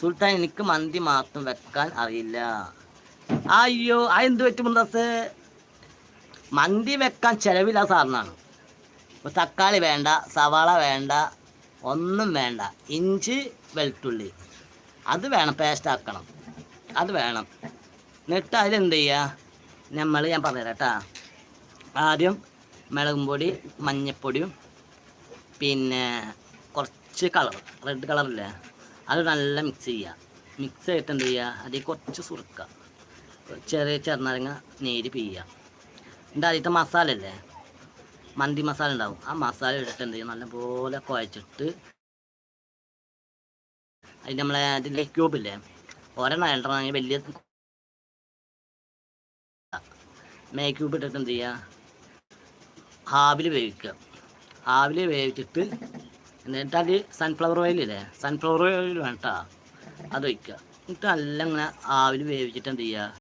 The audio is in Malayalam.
സുൽത്താൻ എനിക്ക് മന്തി മാത്രം വെക്കാൻ അറിയില്ല. അയ്യോ അതെന്ത് പറ്റും മുന്തസ്? മന്തി വെക്കാൻ ചിലവില്ല സാറിനാണ്. ഇപ്പോൾ തക്കാളി വേണ്ട, സവാള വേണ്ട, ഒന്നും വേണ്ട. ഇഞ്ചി വെളുത്തുള്ളി അത് വേണം, പേസ്റ്റ് ആക്കണം, അത് വേണം. എന്നിട്ട് അതിലെന്ത് ചെയ്യുക, ഞാൻ പറഞ്ഞുതരാം കേട്ടോ. ആദ്യം മുളകും പൊടി, മഞ്ഞൾപ്പൊടിയും പിന്നെ കുറച്ച് കളർ, റെഡ് കളറില്ലേ, അത് നല്ല മിക്സ് ചെയ്യുക. മിക്സ് ചെയ്തിട്ട് എന്ത് ചെയ്യുക, അതിൽ കുറച്ച് സുറുക്ക, ചെറുനാരങ്ങ നീര് പിഴിയുക. എന്നിട്ട് അതിലത്തെ മസാല അല്ലേ, മന്തി മസാല ഉണ്ടാവും, ആ മസാല ഇട്ടിട്ട് എന്ത് ചെയ്യും, നല്ലപോലെ കുഴച്ചിട്ട് അതിന് നമ്മളെ അതിൻ്റെ ക്യൂബില്ലേ, ഒരെണ്ണം രണ്ടെണ്ണം വലിയ ക്യൂബ് ഇട്ടിട്ട് എന്ത് ചെയ്യുക, ആവിൽ വേവിക്കുക. ആവിൽ വേവിച്ചിട്ട് എന്നിട്ട് അത് സൺഫ്ലവർ ഓയിലില്ലേ, സൺഫ്ലവർ ഓയിൽ വേണ്ട, അത് വയ്ക്കുക. എന്നിട്ട് നല്ല ഇങ്ങനെ ആവിൽ വേവിച്ചിട്ട് എന്ത് ചെയ്യുക,